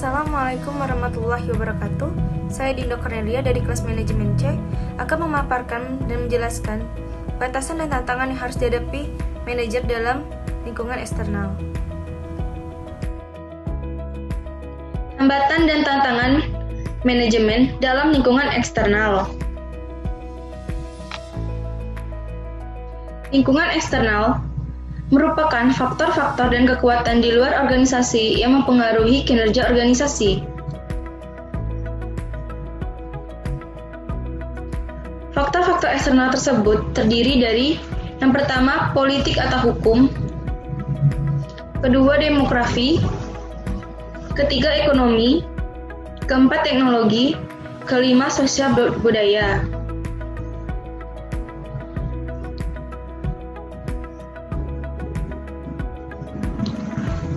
Assalamualaikum warahmatullahi wabarakatuh. Saya Dinda Cornelia dari kelas manajemen C akan memaparkan dan menjelaskan batasan dan tantangan yang harus dihadapi manajer dalam lingkungan eksternal. Hambatan dan tantangan manajemen dalam lingkungan eksternal. Lingkungan eksternal merupakan faktor-faktor dan kekuatan di luar organisasi yang mempengaruhi kinerja organisasi. Faktor-faktor eksternal tersebut terdiri dari yang pertama, politik atau hukum, kedua, demografi, ketiga, ekonomi, keempat, teknologi, kelima, sosial budaya.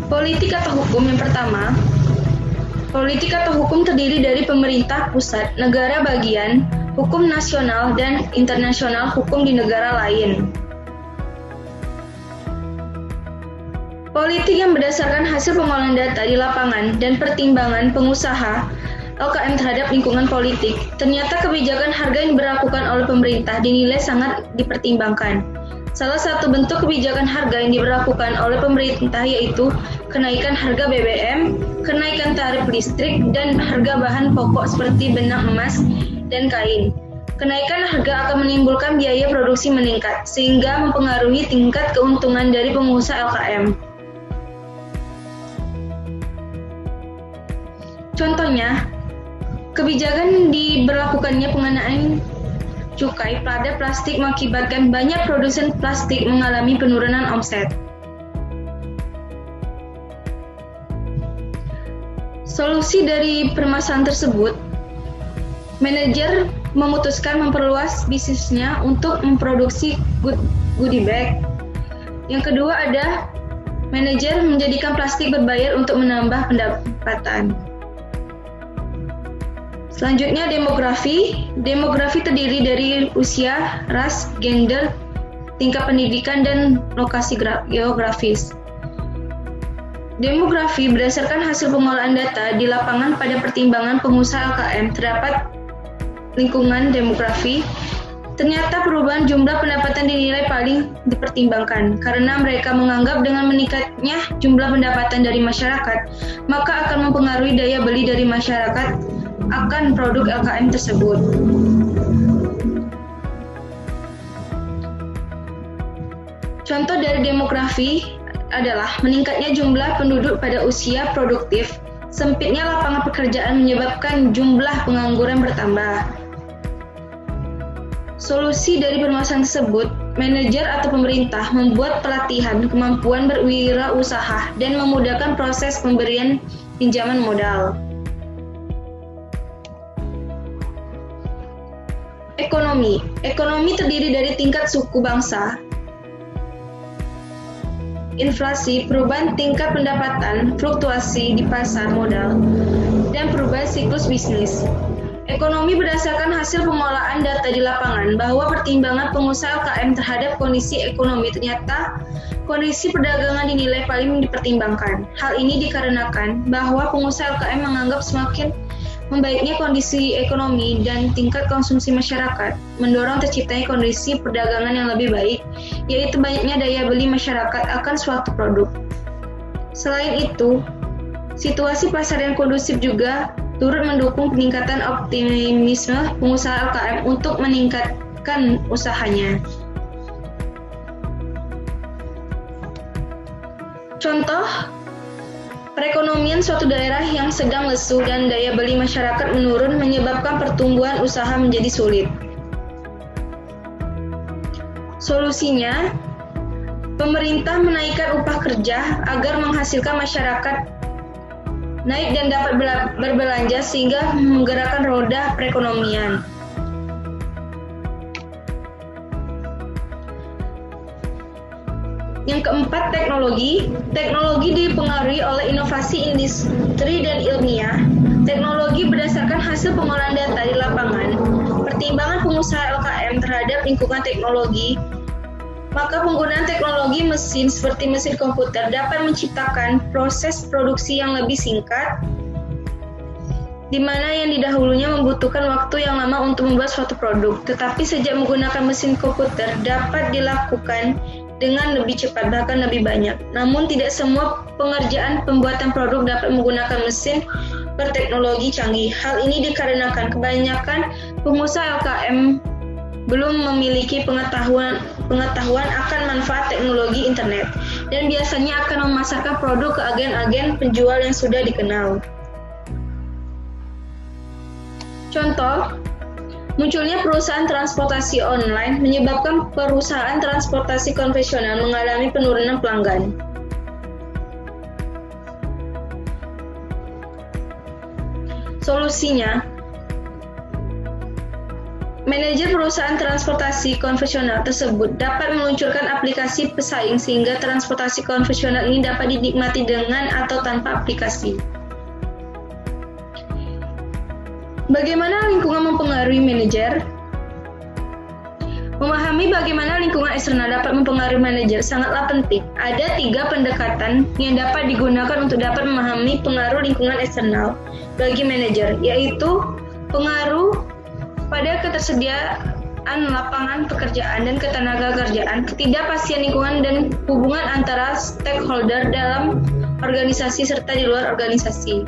Politik atau hukum yang pertama. Politik atau hukum terdiri dari pemerintah pusat, negara bagian, hukum nasional dan internasional, hukum di negara lain. Politik yang berdasarkan hasil pengolahan data di lapangan dan pertimbangan pengusaha LKM terhadap lingkungan politik. Ternyata kebijakan harga yang diberlakukan oleh pemerintah dinilai sangat dipertimbangkan. Salah satu bentuk kebijakan harga yang diberlakukan oleh pemerintah yaitu kenaikan harga BBM, kenaikan tarif listrik, dan harga bahan pokok seperti benang emas dan kain. Kenaikan harga akan menimbulkan biaya produksi meningkat, sehingga mempengaruhi tingkat keuntungan dari pengusaha LKM. Contohnya, kebijakan diberlakukannya pengenaan cukai pada plastik mengakibatkan banyak produsen plastik mengalami penurunan omset. Solusi dari permasalahan tersebut, manajer memutuskan memperluas bisnisnya untuk memproduksi goodie bag. Yang kedua ada manajer menjadikan plastik berbayar untuk menambah pendapatan. Selanjutnya demografi. Demografi terdiri dari usia, ras, gender, tingkat pendidikan, dan lokasi geografis. Demografi berdasarkan hasil pengolahan data di lapangan pada pertimbangan pengusaha LKM terdapat lingkungan demografi. Ternyata perubahan jumlah pendapatan dinilai paling dipertimbangkan karena mereka menganggap dengan meningkatnya jumlah pendapatan dari masyarakat, maka akan mempengaruhi daya beli dari masyarakat akan produk LKM tersebut. Contoh dari demografi adalah meningkatnya jumlah penduduk pada usia produktif, sempitnya lapangan pekerjaan menyebabkan jumlah pengangguran bertambah. Solusi dari permasalahan tersebut, manajer atau pemerintah membuat pelatihan kemampuan berwirausaha dan memudahkan proses pemberian pinjaman modal. Ekonomi. Ekonomi terdiri dari tingkat suku bangsa, inflasi, perubahan tingkat pendapatan, fluktuasi di pasar modal, dan perubahan siklus bisnis. Ekonomi berdasarkan hasil pengolahan data di lapangan bahwa pertimbangan pengusaha LKM terhadap kondisi ekonomi ternyata kondisi perdagangan dinilai paling dipertimbangkan. Hal ini dikarenakan bahwa pengusaha LKM menganggap semakin membaiknya kondisi ekonomi dan tingkat konsumsi masyarakat mendorong terciptanya kondisi perdagangan yang lebih baik, yaitu banyaknya daya beli masyarakat akan suatu produk. Selain itu, situasi pasar yang kondusif juga turut mendukung peningkatan optimisme pengusaha LKM untuk meningkatkan usahanya. Contoh, perekonomian suatu daerah yang sedang lesu dan daya beli masyarakat menurun menyebabkan pertumbuhan usaha menjadi sulit. Solusinya, pemerintah menaikkan upah kerja agar menghasilkan masyarakat naik dan dapat berbelanja sehingga menggerakkan roda perekonomian. Yang keempat, teknologi. Teknologi dipengaruhi oleh inovasi industri dan ilmiah. Teknologi berdasarkan hasil pengolahan data di lapangan, pertimbangan pengusaha LKM terhadap lingkungan teknologi, maka penggunaan teknologi mesin seperti mesin komputer dapat menciptakan proses produksi yang lebih singkat, di mana yang didahulunya membutuhkan waktu yang lama untuk membuat suatu produk, tetapi sejak menggunakan mesin komputer dapat dilakukan dengan lebih cepat, bahkan lebih banyak. Namun tidak semua pengerjaan pembuatan produk dapat menggunakan mesin berteknologi canggih. Hal ini dikarenakan kebanyakan pengusaha LKM belum memiliki pengetahuan akan manfaat teknologi internet dan biasanya akan memasarkan produk ke agen-agen penjual yang sudah dikenal. Contoh, munculnya perusahaan transportasi online menyebabkan perusahaan transportasi konvensional mengalami penurunan pelanggan. Solusinya, manajer perusahaan transportasi konvensional tersebut dapat meluncurkan aplikasi pesaing sehingga transportasi konvensional ini dapat dinikmati dengan atau tanpa aplikasi. Bagaimana lingkungan mempengaruhi manajer? Memahami bagaimana lingkungan eksternal dapat mempengaruhi manajer sangatlah penting. Ada 3 pendekatan yang dapat digunakan untuk dapat memahami pengaruh lingkungan eksternal bagi manajer, yaitu pengaruh pada ketersediaan lapangan pekerjaan dan ketenaga kerjaan, ketidakpastian lingkungan, dan hubungan antara stakeholder dalam organisasi serta di luar organisasi.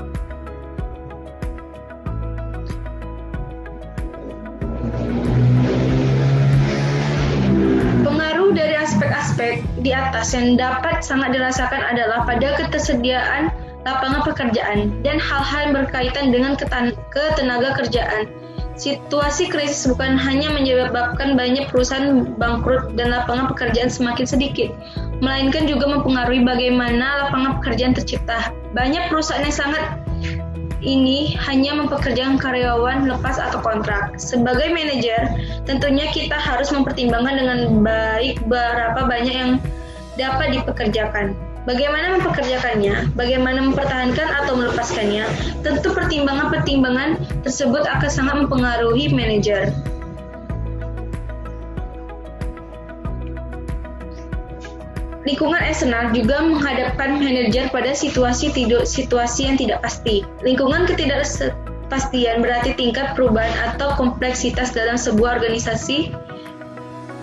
Pengaruh dari aspek-aspek di atas yang dapat sangat dirasakan adalah pada ketersediaan lapangan pekerjaan dan hal-hal yang berkaitan dengan ketenaga kerjaan. Situasi krisis bukan hanya menyebabkan banyak perusahaan bangkrut dan lapangan pekerjaan semakin sedikit, melainkan juga mempengaruhi bagaimana lapangan pekerjaan tercipta. Banyak perusahaan yang sangat ini hanya mempekerjakan karyawan lepas atau kontrak. Sebagai manajer, tentunya kita harus mempertimbangkan dengan baik berapa banyak yang dapat dipekerjakan. Bagaimana mempekerjakannya, bagaimana mempertahankan atau melepaskannya, tentu pertimbangan-pertimbangan tersebut akan sangat mempengaruhi manajer. Lingkungan eksternal juga menghadapkan manajer pada situasi yang tidak pasti. Lingkungan ketidakpastian berarti tingkat perubahan atau kompleksitas dalam sebuah organisasi.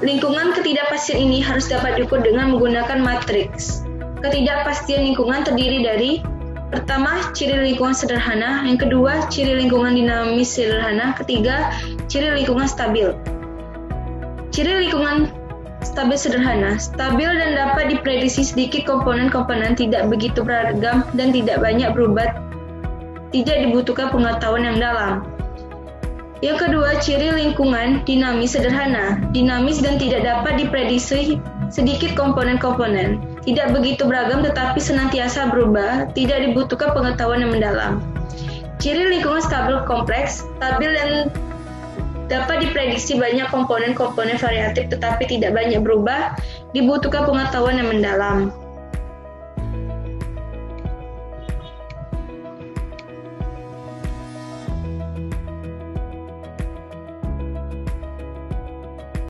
Lingkungan ketidakpastian ini harus dapat diukur dengan menggunakan matriks. Ketidakpastian lingkungan terdiri dari: pertama, ciri lingkungan sederhana, yang kedua, ciri lingkungan dinamis sederhana, ketiga, ciri lingkungan stabil. Ciri lingkungan stabil sederhana, stabil dan dapat diprediksi, sedikit komponen-komponen, tidak begitu beragam dan tidak banyak berubah, tidak dibutuhkan pengetahuan yang dalam. Yang kedua, ciri lingkungan dinamis sederhana, dinamis dan tidak dapat diprediksi, sedikit komponen-komponen, tidak begitu beragam tetapi senantiasa berubah, tidak dibutuhkan pengetahuan yang mendalam. Ciri lingkungan stabil kompleks, stabil dan dapat diprediksi, banyak komponen-komponen variatif tetapi tidak banyak berubah, dibutuhkan pengetahuan yang mendalam.